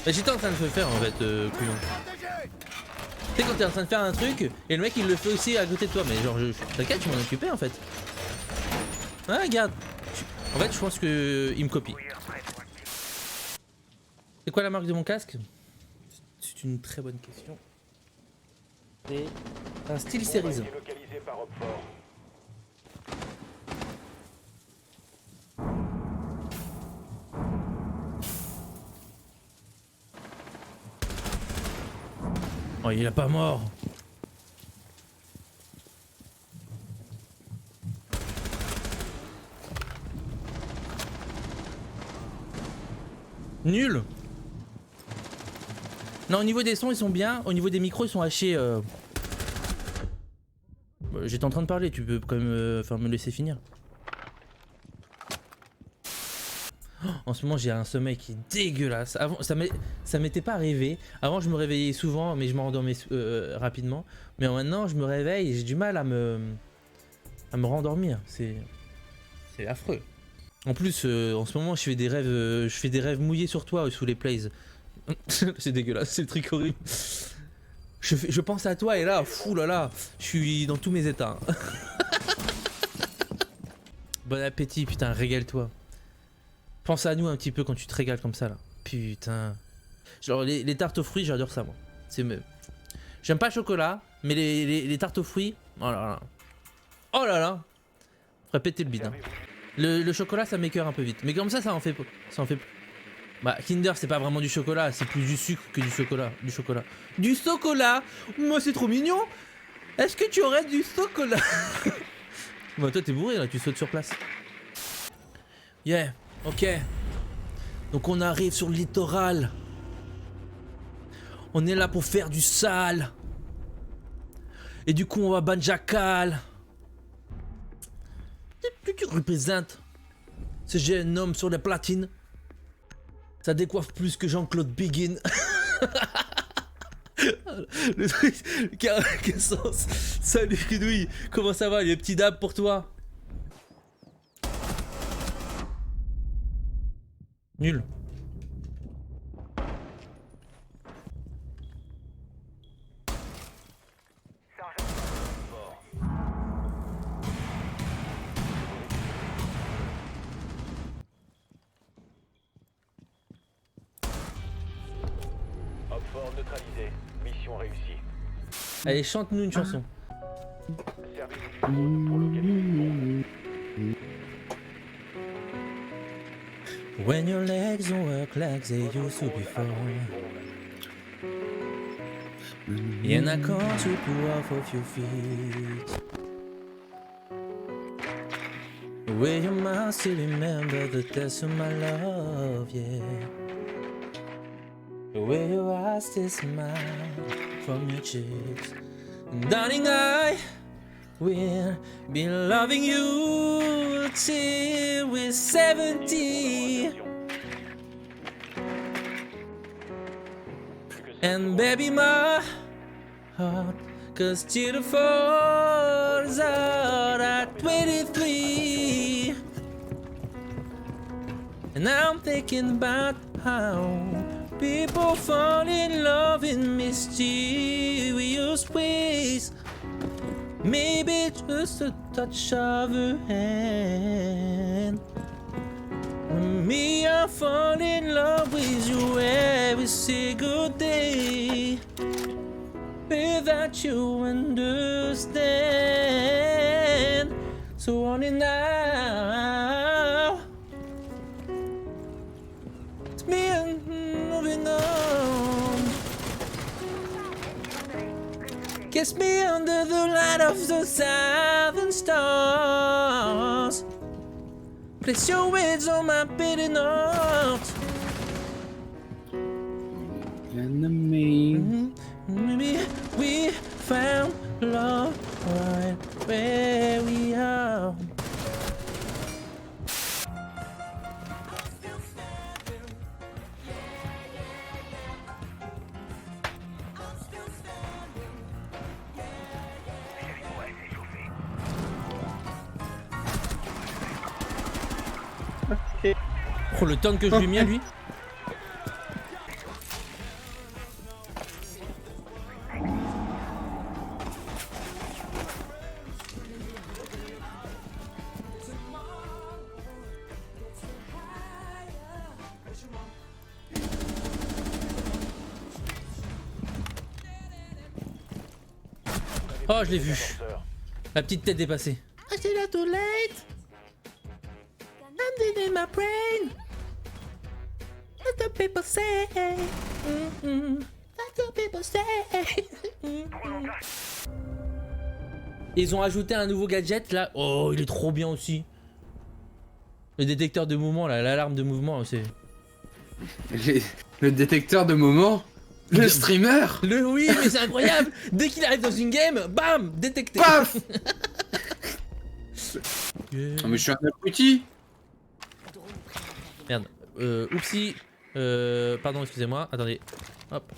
Bah, j'étais en train de le faire en fait, couillon. Tu sais quand t'es en train de faire un truc et le mec il le fait aussi à côté de toi, mais genre t'inquiète, je m'en occupais en fait. Ah regarde. En fait je pense que il me copie. C'est quoi la marque de mon casque? C'est une très bonne question. C'est un Steel Series. Oh il a pas mort. Nul. Non, au niveau des sons ils sont bien, au niveau des micros ils sont hachés. J'étais en train de parler, tu peux quand même me laisser finir. Oh, en ce moment j'ai un sommeil qui est dégueulasse. Avant ça m'était pas arrivé. Avant je me réveillais souvent mais je m'endormais rapidement. Mais maintenant je me réveille et j'ai du mal à me rendormir. C'est affreux. En plus en ce moment je fais des rêves mouillés sur toi sous les plays. C'est dégueulasse, c'est le truc horrible. Je pense à toi et là, fou là là, je suis dans tous mes états. Bon appétit, putain, régale-toi. Pense à nous un petit peu quand tu te régales comme ça là. Putain. Genre les tartes aux fruits, j'adore ça moi. J'aime pas le chocolat, mais les tartes aux fruits, oh là là. Oh là là. Faudrait péter le bide. Hein. Le chocolat ça m'écoeure un peu vite. Mais comme ça en fait Bah Kinder c'est pas vraiment du chocolat, c'est plus du sucre que du chocolat. Du chocolat. Moi c'est trop mignon. Est-ce que tu aurais du chocolat? Bah toi t'es bourré là, tu sautes sur place. Yeah, ok. Donc on arrive sur le littoral. On est là pour faire du sale. Et du coup on va ban Jackal. Tu représentes ce jeune homme sur les platines. Ça décoiffe plus que Jean-Claude Begin. Le truc qui a sens. Salut Kidouille, comment ça va les petits dabs pour toi? Nul. Fort neutralisé. Mission réussie. Allez, chante-nous une chanson. Service pour localiser. When your legs don't work like they used to before. And I can't sweep you off of your feet. Will your mind still remember the taste of my love, yeah. Will your eyes still smile from your cheeks? Darling, I will be loving you till we're 70. And baby, my heart goes to the falls out at 23. And I'm thinking about how people fall in love in mysterious ways. Maybe just a touch of her hand. Me, I fall in love with you every single day. Without you understand. So on and now. It's me and moving on. Kiss me under the light of the southern stars. Place your words on my bitter note. Enemy. Maybe we found love right where we are. Oh le tank que je lui ai mis à lui. Oh, je l'ai vu. Ascenseur. La petite tête dépassée. Ah, c'est là too late. I'm dead in my brain. What the people say. What the people say. Ils ont ajouté un nouveau gadget là. Oh, il est trop bien aussi. Le détecteur de mouvement là, l'alarme de mouvement, c'est. Le détecteur de moment. Le streamer. Le oui, mais c'est incroyable. Dès qu'il arrive dans une game, bam, détecté. Paf. Yeah. Oh, mais je suis un abruti. Merde. Oupsie. Pardon, excusez-moi. Attendez. Hop.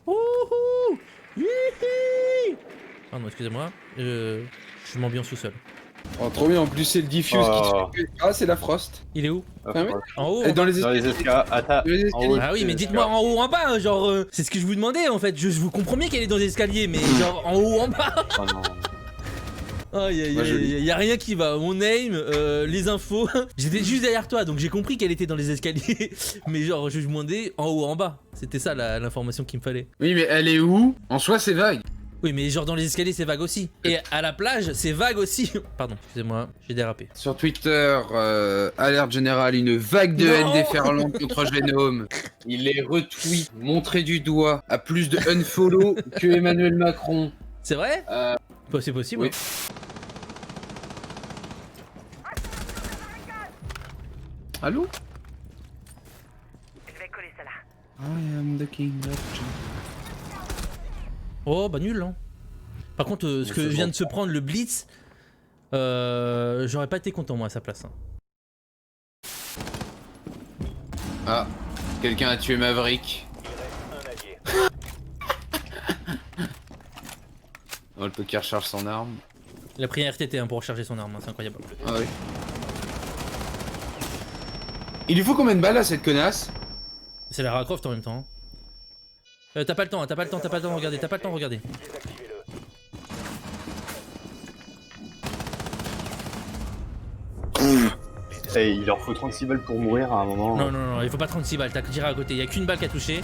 Wouhou. Hihi. Pardon, excusez-moi. Je m'ambiance tout seul. Oh, trop bien. En plus, c'est le diffuse qui te fait. Ah, c'est la Frost. Il est où? Ah, ouais. En haut? Et dans les Dans les escaliers. Attends. Dans les escaliers. Ah oui, mais dites-moi en haut ou en bas, hein, genre, c'est ce que je vous demandais en fait. Je vous comprends bien qu'elle est dans les escaliers, mais genre en haut ou en bas. Oh non. Aïe, Moi, je lis. y a rien qui va. Mon name, les infos. J'étais juste derrière toi, donc j'ai compris qu'elle était dans les escaliers. Mais genre, je me demandais en haut ou en bas. C'était ça l'information qu'il me fallait. Oui, mais elle est où? En soi, c'est vague. Oui, mais genre dans les escaliers, c'est vague aussi. Et à la plage, c'est vague aussi. Pardon, excusez-moi, j'ai dérapé. Sur Twitter, alerte générale, une vague de haine Non. déferlante contre Génome. Il est retweet, montré du doigt, à plus de unfollow que Emmanuel Macron. C'est vrai? Euh, Bah, c'est possible. oui. Allô? Je vais coller ça là. I am the king of Oh, bah nul, hein. Par contre, ce que vient de se prendre le Blitz, j'aurais pas été content moi à sa place. Hein. Ah, quelqu'un a tué Maverick. Il reste un allié. Oh, le poker charge son arme. Il a pris un RTT hein, pour recharger son arme, hein, c'est incroyable. Ah oui. Il lui faut combien de balles à cette connasse? C'est la Lara Croft en même temps. Hein. T'as pas le temps, t'as pas le temps de regarder, t'as pas le temps de regarder. Désactivez-le. Et il leur faut 36 balles pour mourir à un moment. Non, non, non, il faut pas 36 balles, t'as tiré à côté, il y a qu'une balle qui a touché.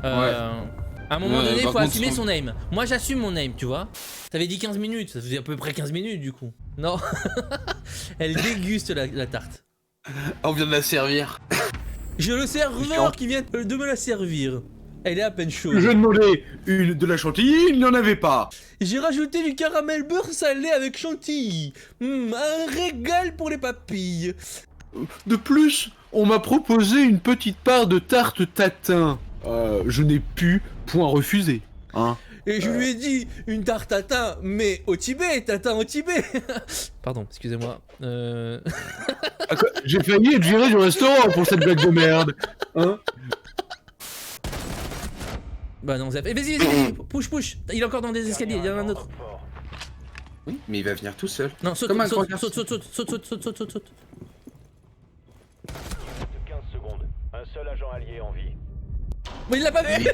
À un moment Ouais, donné, il par faut contre, assumer son- son aim. Moi j'assume mon aim, tu vois. T'avais dit 15 minutes, ça faisait à peu près 15 minutes du coup. Non, elle déguste la tarte. On vient de la servir. J'ai le serveur qui vient de me la servir. Elle est à peine chaude. demandais de la chantilly, il n'y en avait pas. J'ai rajouté du caramel beurre salé avec chantilly. Un régal pour les papilles. De plus, on m'a proposé une petite part de tarte tatin. Je n'ai pu point refuser. Hein. Et je lui ai dit une tarte tatin, mais au Tibet, tatin au Tibet. Pardon, excusez-moi. J'ai failli être viré du restaurant pour cette blague de merde. Hein. Bah non, Zep. Eh, vas-y, push. Il est encore dans des escaliers, il y en a un autre. Renfort. Oui, mais il va venir tout seul. Non, saute, Comme un saute, grand saute, garçon. saute. Il reste 15 secondes. Un seul agent allié en vie. Mais il l'a pas vu.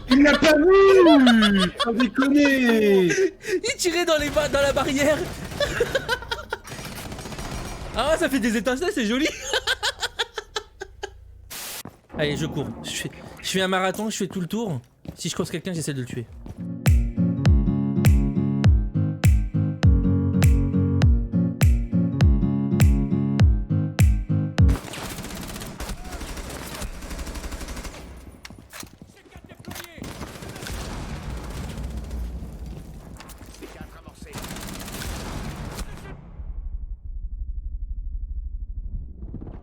Il l'a pas vu. Sans déconner. Il tirait dans la barrière. Ah, ça fait des étincelles, c'est joli. Allez, je cours. Je fais un marathon, je fais tout le tour. Si je croise quelqu'un, j'essaie de le tuer.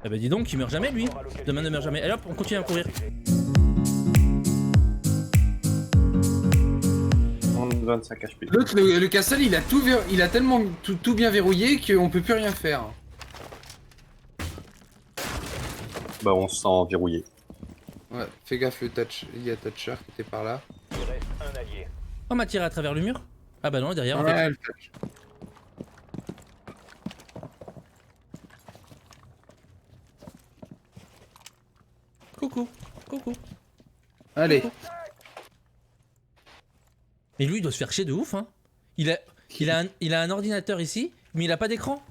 Eh bah dis donc, il meurt jamais lui. Demain ne meurt jamais. Allez hop, on continue à courir. 25 HP. L'autre, le castle, il a tellement tout bien verrouillé qu'on peut plus rien faire. Bah on se sent verrouillé. Ouais, fais gaffe, il y a Thatcher qui était par là. Il reste un allié. On m'a tiré à travers le mur. Ah bah non, derrière en fait. Ouais, le Thatcher. Coucou. Allez. Mais lui, il doit se faire chier de ouf, hein. Il a un ordinateur ici, mais il a pas d'écran.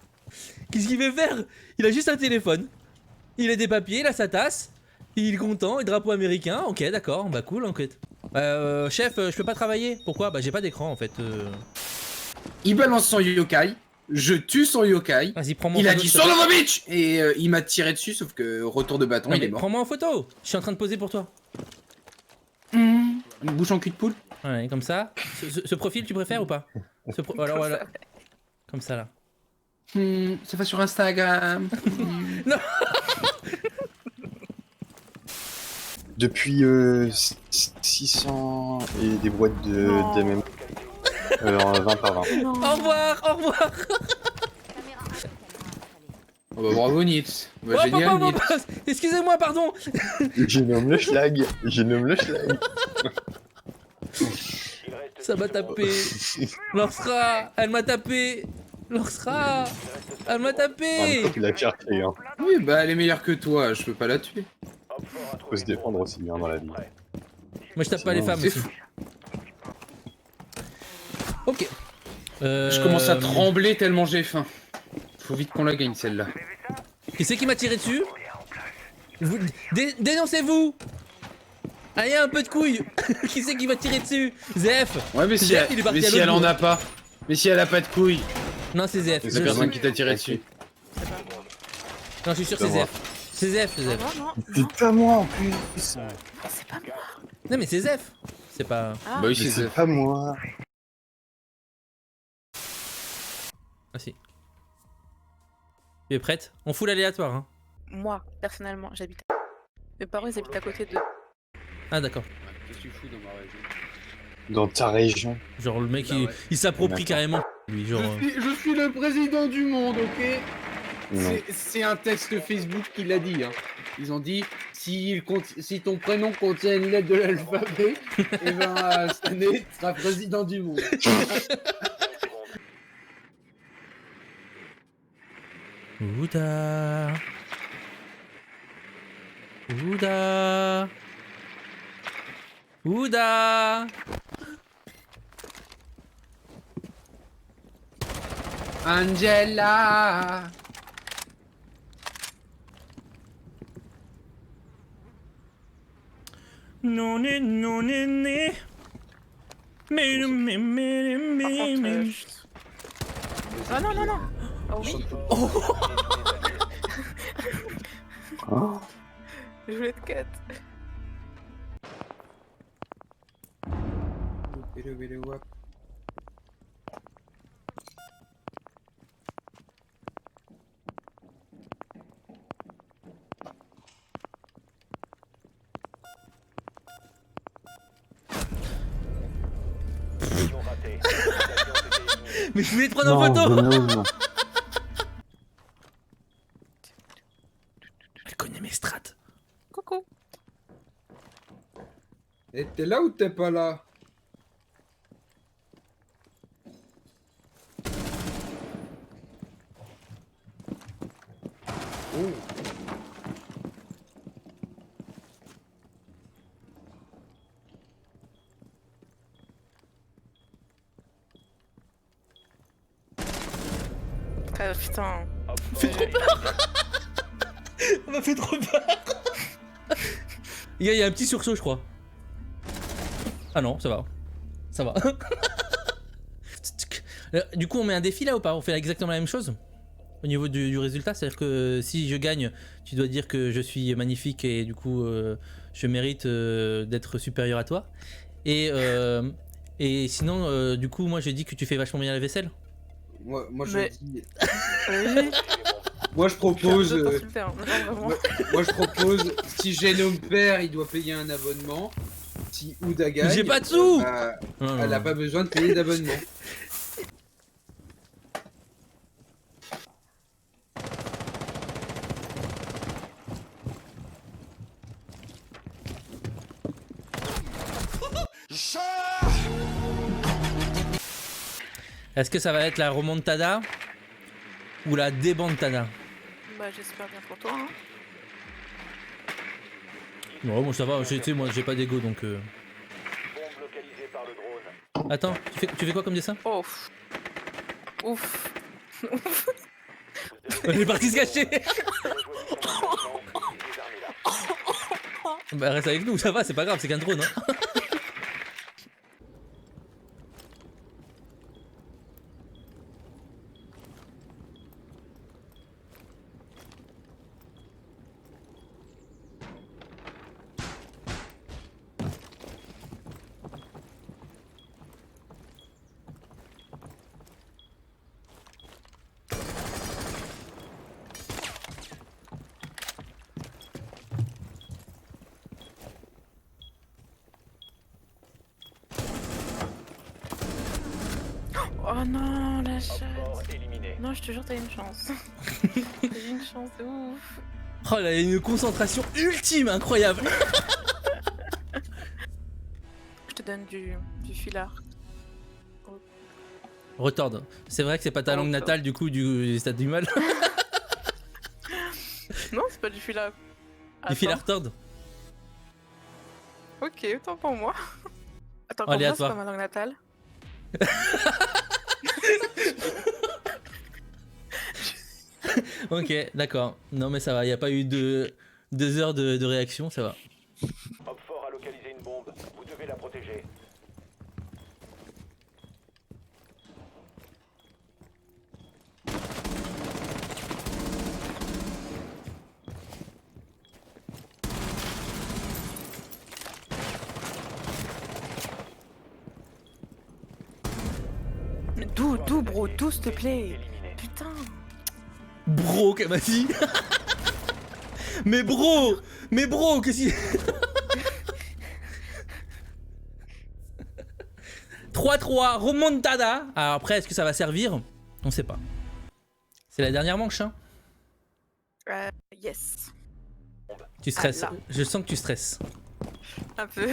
Qu'est-ce qu'il veut faire? Il a juste un téléphone. Il a des papiers, il a sa tasse. Il est content, et drapeau américain, ok d'accord, bah cool enquête. Chef, je peux pas travailler. Pourquoi? Bah j'ai pas d'écran en fait. Il balance son yokai, je tue son yokai. Vas-y, prends-moi en Il a photo, dit s'il te plaît. son of a bitch et il m'a tiré dessus, sauf que retour de bâton, Non, il mais est mort. prends-moi en photo. Je suis en train de poser pour toi. Une bouche en cul de poule. Ouais, comme ça. Ce profil, tu préfères ou pas? Alors voilà. Comme ça là. Ça va sur Instagram. Depuis 600 et des boîtes de DMM. 20 par 20. Au revoir, au revoir. Oh bah bravo Nitz. Bah, Oh, génial papa, Nitz. papa, excusez-moi, pardon. Je nomme le schlag. Je nomme le schlag. Il reste Ça m'a 10 secondes. tapé. Lorsra, elle m'a tapé. Lorsra, elle m'a En même tapé. temps, tu l'as cherché. Hein. Oui bah elle est meilleure que toi, je peux pas la tuer. Hop fort à Faut trouver se une défendre bombe. aussi hein, dans la vie. Prêt. Moi je tape pas les femmes C'est aussi. fou. Ok. Je commence à trembler tellement j'ai faim. Faut vite qu'on la gagne celle-là. Qui c'est qui m'a tiré dessus? Dénoncez-vous. Allez, un peu de couille. Qui c'est qui va tirer dessus? Zef. Ouais mais si, Zef, il est parti à elle l'autre en bout. a pas. Mais si elle a pas de couilles, Non, c'est Zef. c'est Je personne suis- qui t'a tiré dessus. Non, je suis sûr que c'est C'est moi. Zef. C'est Zef, c'est Zef. Non, non, C'est pas moi en plus. c'est pas moi. Non, mais c'est Zef. C'est pas. Ah, Bah oui Mais c'est c'est pas moi. Ah si. Tu es prête? On fout l'aléatoire, hein. moi, personnellement, j'habite. Mes parents, ils habitent à côté de. Ah d'accord. Qu'est-ce que tu fous dans ma région? Dans ta région. Genre le mec Bah ouais. il s'approprie D'accord. carrément. Lui, genre. Je suis le président du monde, ok? Non. C'est un texte Facebook qui l'a dit. Hein. Ils ont dit si ton prénom contient une lettre de l'alphabet, et ben cette année tu seras président du monde. Ouda. Ouda. Ouda. Angela. Non, non, mais Ah non, non, non. Oh oui, Oh. je voulais te cut. Mission ratée. L'alliance était éliminée. Mais je voulais te prendre en photo. non. Elle connaît mes strats. Coucou. Et t'es là ou t'es pas là? Oh. Ah, putain. Hop fort. Fait trop peur. Ça m'a fait trop peur. Il y a un petit sursaut, je crois. Ah non, ça va. Ça va. Du coup, on met un défi là ou pas? On fait exactement la même chose au niveau du résultat? C'est-à-dire que si je gagne, tu dois dire que je suis magnifique et du coup, je mérite d'être supérieur à toi. Et sinon, du coup, moi, je dis que tu fais vachement bien la vaisselle. Moi Mais- dis. Oui. Moi je propose. Je t'insulter, hein. Non, vraiment. Moi je propose, si Génome perd, il doit payer un abonnement. Si Ouda gagne, J'ai pas de sous. bah, Non, non, elle a non. pas besoin de payer d'abonnement. Est-ce que ça va être la remontada ou la débantada? Bah, j'espère bien pour toi. Hein. Non, moi ça va, tu sais, moi j'ai pas d'ego donc. Bombe localisée par le drone. Attends, tu fais quoi comme dessin? Oh. Ouf. Ouf. Elle est partie se cacher. Rejoignez maintenant, utilisez les armes là. Bah reste avec nous, ça va, c'est pas grave, c'est qu'un drone. Hein. Oh non, la Op chatte. 4 éliminé. Non, je te jure, t'as une chance. T'as eu une chance de ouf. Oh là, il y a une concentration ultime, incroyable. Je te donne du filard. Retord. C'est vrai que c'est pas ta langue Retord. natale, du coup, t'as du mal. Non, c'est pas du filard. Du filard retord. Ok, autant pour moi. Attends, Allez, à comment c'est toi. pas ma langue natale? Ok, d'accord. Non, mais ça va, il y a pas eu 2 heures de réaction, ça va. Op 4 a localisé une bombe. Vous devez la protéger. Mais d'où, bro, d'où, s'il te plaît? Éliminé. Putain. Bro, qu'elle m'a dit. Mais bro, qu'est-ce qu'il... 3-3, remontada. Alors après, est-ce que ça va servir? On sait pas. C'est la dernière manche, hein. Yes. Tu stresses. Ah, là. Je sens que tu stresses. Un peu.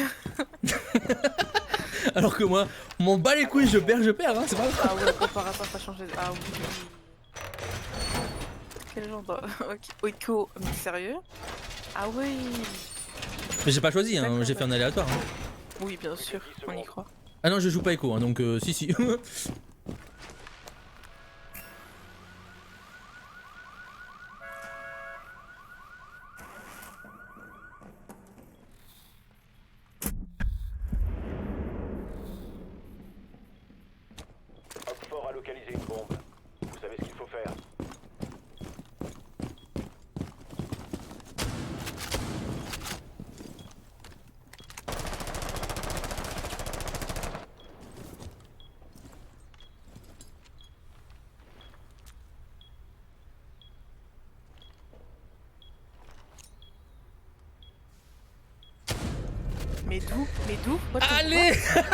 Alors que moi, m'en bats les couilles, je perds, hein, c'est pas grave. Ah ouais, préparatoire, ça change. Ah oui. Quel genre de. Ok, mais sérieux? Ah oui. Mais j'ai pas choisi, hein, D'accord, j'ai fait un aléatoire. Hein. Oui, bien sûr, on y croit. Ah non, je joue pas Echo, hein, donc si. Op 4 a localisé une bombe. Vous savez ce qu'il faut faire. Mais d'où? What the Allez. fuck?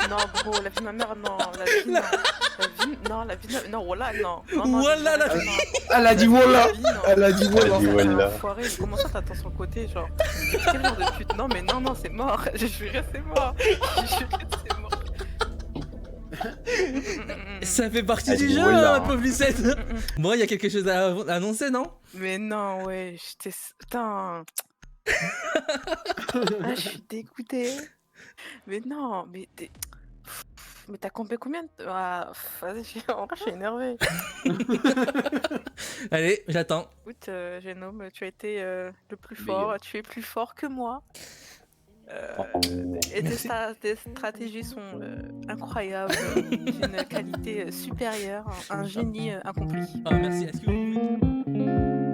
Non, bro, la vie de ma mère, non. La vie, non. La vie de ma... Non, voilà, non. Non, Voilà, la vie. Elle a dit voilà. La vie, non. Elle a dit Elle voilà. dit voilà. Enfoiré, comment ça t'attends sur le côté, genre? Quel genre de pute? Non, mais non, c'est mort. J'ai juré, c'est mort. J'ai juré, c'est mort. Ça fait partie Elle du dit jeu, voilà. hein, pauvre Lucette. Bon, il y a quelque chose à annoncer, non? Mais non, ouais, j'étais... Putain. Ah, je suis dégoûtée. Mais non, mais t'as compté combien de... Ah, vas-y, en vrai, je suis énervée. Allez, j'attends. Écoute, Génome, tu as été le plus fort, tu es plus fort que moi. Et tes stratégies sont incroyables, d'une qualité supérieure, un génie accompli. Ah, merci. Est-ce que vous pouvez-